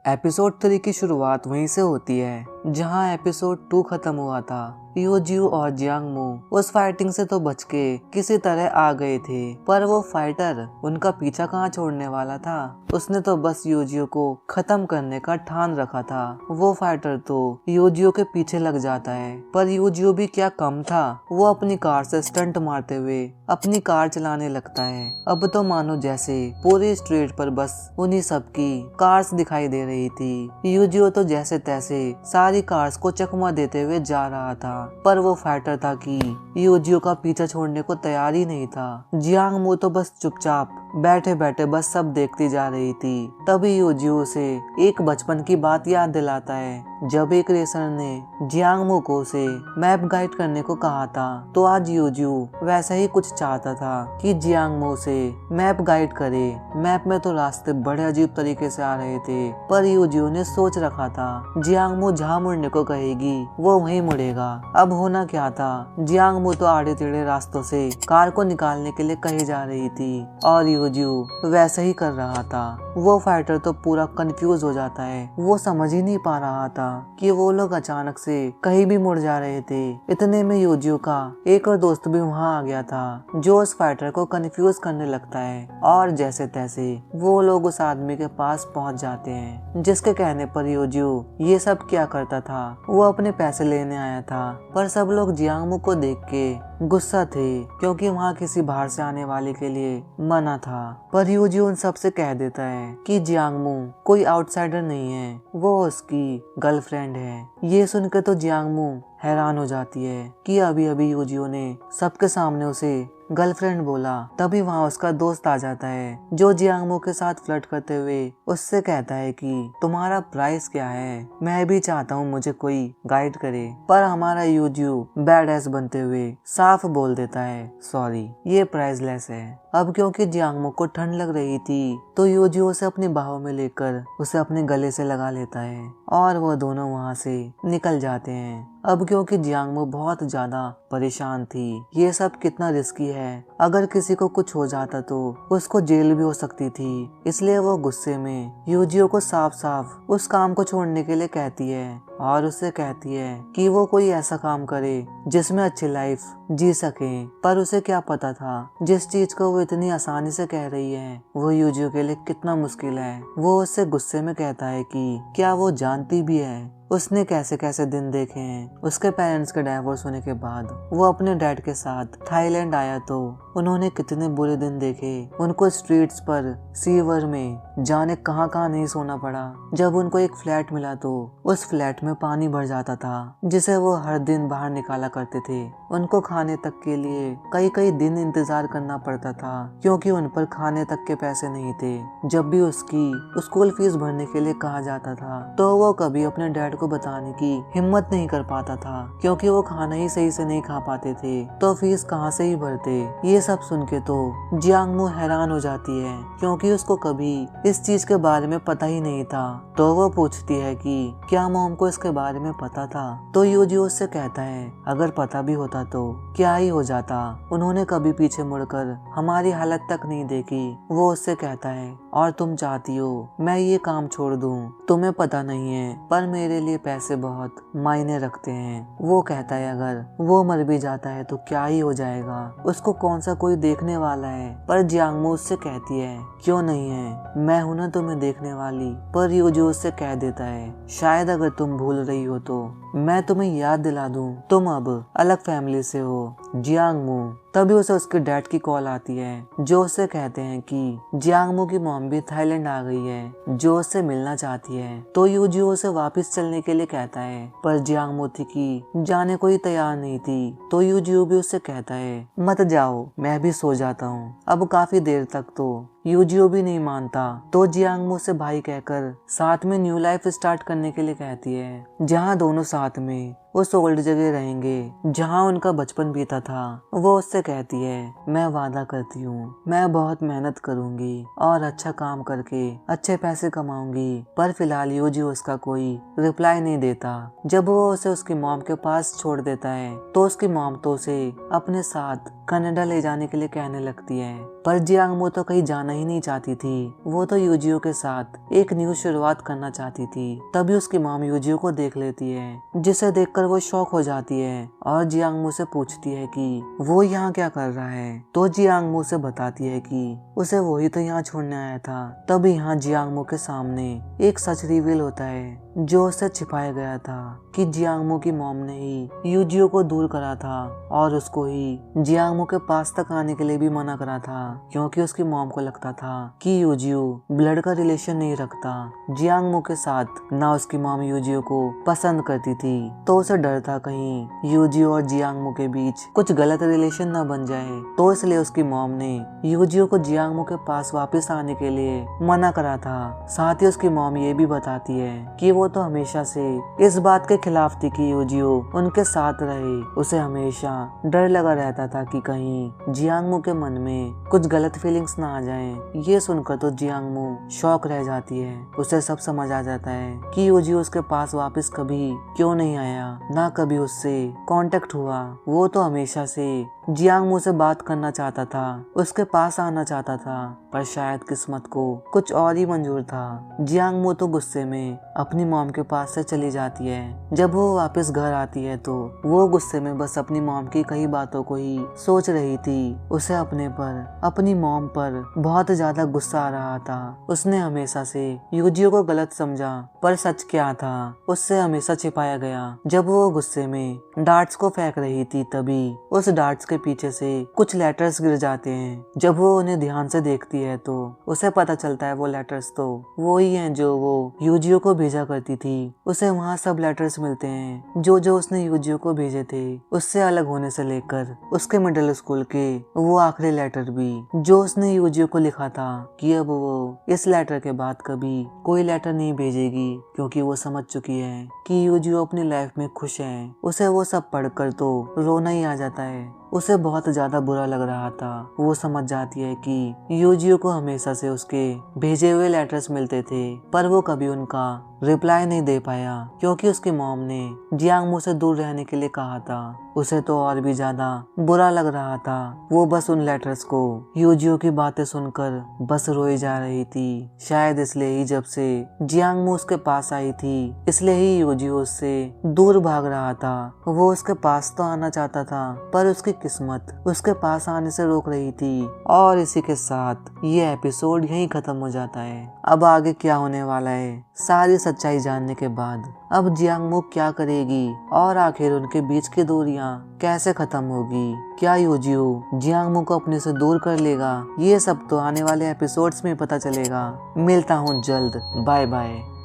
Episode 3 की शुरुआत वहीं से होती है जहां एपिसोड 2 खत्म हुआ था। यूजियो और जियांगमू उस फाइटिंग से तो बच के किसी तरह आ गए थे, पर वो फाइटर उनका पीछा कहाँ छोड़ने वाला था। उसने तो बस यूजियो को खत्म करने का ठान रखा था। वो फाइटर तो यूजियो के पीछे लग जाता है, पर यूजियो भी क्या कम था। वो अपनी कार से स्टंट मारते हुए अपनी कार चलाने लगता है। अब तो मानो जैसे पूरी स्ट्रीट पर बस उन्हीं सबकी कार्स दिखाई दे रही थी। यूजियो तो जैसे तैसे सारी कार्स को चकमा देते हुए जा रहा था, पर वो फाइटर था कि यूजियो का पीछा छोड़ने को तैयार ही नहीं था। जियांगमू तो बस चुपचाप बैठे बैठे बस सब देखती जा रही थी। तभी यूजियो से एक बचपन की बात याद दिलाता है। जब एक रेसर ने जियांगमू को उसे मैप गाइड करने को कहा था, तो आज यूजियो वैसा ही कुछ चाहता था कि जियांगमू से मैप गाइड करे। मैप में तो रास्ते बड़े अजीब तरीके से आ रहे थे, पर यूजियो ने सोच रखा था जियांगमू जहाँ मुड़ने को कहेगी वो वहीं मुड़ेगा। अब होना क्या था, जियांगमू तो आड़े टेढ़े रास्तों से कार को निकालने के लिए कही जा रही थी और यूजियो वैसा ही कर रहा था। वो फाइटर तो पूरा कंफ्यूज हो जाता है। वो समझ ही नहीं पा रहा था कि वो लोग अचानक से कहीं भी मुड़ जा रहे थे। इतने में यूजियो का एक और दोस्त भी वहाँ आ गया था, जो उस फाइटर को कंफ्यूज करने लगता है और जैसे तैसे वो लोग उस आदमी के पास पहुँच जाते हैं, जिसके कहने पर यूजियो ये सब क्या करता था। वो अपने पैसे लेने आया था, पर सब लोग जियांगमू को देख के गुस्सा थे, क्योंकि वहाँ किसी बाहर से आने वाले के लिए मना था। पर यूजियो उन सब से कह देता है कि जियांगमू कोई आउटसाइडर नहीं है, वो उसकी गर्लफ्रेंड है। ये सुनकर तो जियांगमू हैरान हो जाती है कि अभी अभी यूजियो ने सबके सामने उसे गर्लफ्रेंड बोला। तभी वहाँ उसका दोस्त आ जाता है, जो जियांगमू के साथ फ्लर्ट करते हुए उससे कहता है कि तुम्हारा प्राइस क्या है, मैं भी चाहता हूँ मुझे कोई गाइड करे। पर हमारा यूजियो बैड एस बनते हुए साफ बोल देता है सॉरी, ये प्राइसलेस है। अब क्योंकि जियांगमू को ठंड लग रही थी, तो यूजियो उसे अपनी बाहों में लेकर उसे अपने गले से लगा लेता है और वो दोनों वहाँ से निकल जाते हैं। अब क्योंकि जियांगमू बहुत ज्यादा परेशान थी, ये सब कितना रिस्की है, अगर किसी को कुछ हो जाता तो उसको जेल भी हो सकती थी, इसलिए वो गुस्से में यूजियो को साफ साफ उस काम को छोड़ने के लिए कहती है और उससे कहती है कि वो कोई ऐसा काम करे जिसमें अच्छी लाइफ जी सके। पर उसे क्या पता था जिस चीज को वो इतनी आसानी से कह रही है वो यूजियो के लिए कितना मुश्किल है। वो उससे गुस्से में कहता है कि क्या वो जानती भी है उसने कैसे कैसे दिन देखे हैं। उसके पेरेंट्स के डाइवोर्स होने के बाद वो अपने डैड के साथ थाईलैंड आया तो उन्होंने कितने बुरे दिन देखे। उनको स्ट्रीट्स पर सीवर में जाने कहाँ कहाँ नहीं सोना पड़ा। जब उनको एक फ्लैट मिला तो उस फ्लैट में पानी भर जाता था, जिसे वो हर दिन बाहर निकाला करते थे। उनको खाने तक के लिए कई कई दिन इंतजार करना पड़ता था, क्योंकि उन पर खाने तक के पैसे नहीं थे। जब भी उसकी स्कूल फीस भरने के लिए कहा जाता था, तो वो कभी अपने डैड को बताने की हिम्मत नहीं कर पाता था, क्योंकि वो खाना ही सही से नहीं खा पाते थे, तो फीस कहाँ से ही भरते। ये सब सुन के तो जियांगमू हैरान हो जाती है, क्योंकि उसको कभी इस चीज के बारे में पता ही नहीं था। तो वो पूछती है कि क्या मॉम को इसके बारे में पता था। तो यूजियो उससे कहता है अगर पता भी होता तो क्या ही हो जाता, उन्होंने कभी पीछे मुड़कर हमारी हालत तक नहीं देखी। वो उससे कहता है और तुम चाहती हो मैं ये काम छोड़ दूं, तुम्हें पता नहीं है पर मेरे लिए पैसे बहुत मायने रखते हैं। वो कहता है अगर वो मर भी जाता है तो क्या ही हो जाएगा, उसको कौन सा कोई देखने वाला है। पर जियांगमू उससे कहती है क्यों नहीं है, मैं हूं ना तुम्हें देखने वाली। पर यूजियो उससे कह देता है शायद अगर तुम भूल रही हो तो मैं तुम्हें याद दिला दूं, तुम अब अलग फैमिली से हो। जियांगमू तभी उसे उसके डैड की कॉल आती है, जो उससे कहते हैं कि जियांगमू की मॉम भी थाईलैंड आ गई है, जो उससे मिलना चाहती है। तो यूजियो उसे वापस चलने के लिए कहता है, पर जियांगमू थी कि जाने को ही तैयार नहीं थी। तो यूजियो भी उससे कहता है मत जाओ, मैं भी सो जाता हूँ। अब काफी देर तक तो यूजियो भी नहीं मानता, तो जियांगमू से भाई कहकर साथ में न्यू लाइफ स्टार्ट करने के लिए कहती है, जहाँ दोनों साथ में उस ओल्ड जगह रहेंगे जहाँ उनका बचपन बीता था। वो उससे कहती है मैं वादा करती हूँ मैं बहुत मेहनत करूंगी और अच्छा काम करके अच्छे पैसे कमाऊंगी। पर फिलहाल यूजियो उसका कोई रिप्लाई नहीं देता। जब वो उसे उसकी मॉम के पास छोड़ देता है, तो उसकी मॉम तो उसे अपने साथ कनाडा ले जाने के लिए कहने लगती है, पर जियांगमो तो कहीं जाना ही नहीं चाहती थी। वो तो यूजियो के साथ एक न्यू शुरुआत करना चाहती थी। तभी उसकी मॉम यूजियो को देख लेती है, जिसे देखकर वो शॉक हो जाती है और जियांगमो से पूछती है कि वो यहाँ क्या कर रहा है। तो जियांगमो से बताती है कि उसे वही तो यहाँ छोड़ने आया था। तभी यहाँ जियांगमो के सामने एक सच रिवील होता है जो उससे छिपाया गया था कि जियांगमो की मॉम ने ही यूजियो को दूर करा था और उसको ही जियांगमो के पास तक आने के लिए भी मना करा था, क्योंकि उसकी मॉम को लगता था कि यूजियो ब्लड का रिलेशन नहीं रखता जियांगमो के साथ। ना उसकी मॉम यूजियो को पसंद करती थी, तो उसे डर था कहीं यूजियो और जियांगमो के बीच कुछ गलत रिलेशन न बन जाए। तो इसलिए उसकी मॉम ने यूजियो को जियांगमो के पास वापस आने के लिए मना करा था। साथ ही उसकी मॉम ये भी बताती है कि वो तो हमेशा से इस बात के खिलाफ थी कि यूजियो उनके साथ रहे। उसे हमेशा डर लगा रहता था कि कहीं जियांगमो के मन में कुछ गलत फीलिंग्स ना आ जाएं। ये सुनकर तो जियांगमो शॉक रह जाती है। उसे सब समझ आ जाता है कि यूजियो उसके पास वापस कभी क्यों नहीं आया, ना कभी उससे कांटेक्ट हुआ। वो तो हमेशा से जियांगमो से बात करना चाहता था, उसके पास आना चाहता था, पर शायद किस्मत को कुछ और ही मंजूर था। जियांगमो तो गुस्से में अपनी मॉम के पास से चली जाती है। जब वो वापस घर आती है तो वो गुस्से में बस अपनी मॉम की कई बातों को ही सोच रही थी। उसे अपने पर, अपनी मॉम पर बहुत ज्यादा गुस्सा आ रहा था। उसने हमेशा से यूजियो को गलत समझा, पर सच क्या था उससे हमेशा छिपाया गया। जब वो गुस्से में डार्ट्स को फेंक रही थी, तभी उस डार्ट्स के पीछे से कुछ लेटर्स गिर जाते हैं। जब वो उन्हें ध्यान से देखती है तो उसे पता चलता है वो लेटर्स तो वो ही हैं जो वो यूजियो को भेजा करती थी। उसे वहाँ सब लेटर्स मिलते हैं जो उसने यूजियो को भेजे थे, उससे अलग होने से लेकर उसके मिडिल स्कूल के वो आखिरी लेटर भी जो उसने यूजियो को लिखा था कि अब वो इस लेटर के बाद कभी कोई लेटर नहीं भेजेगी, क्योंकि वो समझ चुकी है कि यूजियो अपनी लाइफ में खुश है। उसे वो सब पढ़कर तो रोना ही आ जाता है। उसे बहुत ज्यादा बुरा लग रहा था। वो समझ जाती है कि यूजियो को हमेशा से उसके भेजे हुए लेटर्स मिलते थे, पर वो कभी उनका रिप्लाई नहीं दे पाया, क्योंकि उसकी मॉम ने जियांगमो से दूर रहने के लिए कहा था। उसे तो और भी ज्यादा बुरा लग रहा था। वो बस उन लेटर्स को, यूजियो की बातें सुनकर बस रोई जा रही थी। शायद इसलिए ही जब से जियांगमो उसके पास आई थी, इसलिए ही यूजियो उससे दूर भाग रहा था। वो उसके पास तो आना चाहता था, पर उसकी किस्मत उसके पास आने से रोक रही थी। और इसी के साथ ये एपिसोड यहीं खत्म हो जाता है। अब आगे क्या होने वाला है, सारी सच्चाई जानने के बाद अब जियांगमो क्या करेगी और आखिर उनके बीच की दूरियां कैसे खत्म होगी। क्या यूजियो जियांगमो को अपने से दूर कर लेगा, ये सब तो आने वाले एपिसोड्स में पता चलेगा। मिलता हूँ जल्द, बाय बाय।